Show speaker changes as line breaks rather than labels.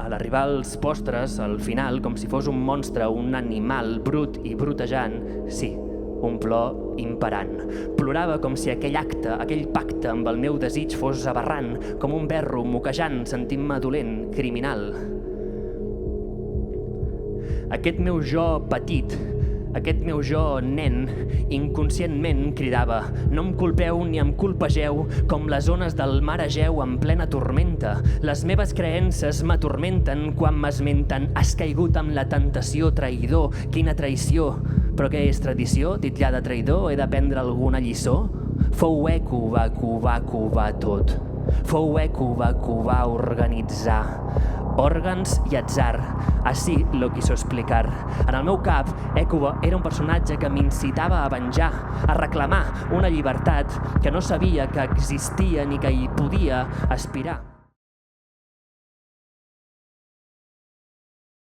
A l'arribar als postres, al final, com si fos un monstre, un animal brut i brutejant, sí, un plor imperant. Plorava com si aquell acte, aquell pacte amb el meu desig fos aberrant, com un berro moquejant, sentint-me dolent, criminal. Aquest meu jo petit, aquest meu jo nen, inconscientment cridava: no em culpeu ni em colpegeu, com les ones del mar Egeu en plena tormenta. Les meves creences m'atormenten quan m'esmenten. Has caigut amb la tentació, traïdor, quina traïció. Però què és tradició? Titllada traïdor? He d'aprendre alguna lliçó? Fou eco, va covar tot. Fou eco, va covar organitzar. Òrgans i atzar, així lo quiso explicar. En el meu cap, Ècuba era un personatge que m'incitava a venjar, a reclamar una llibertat que no sabia que existia ni que hi podia aspirar.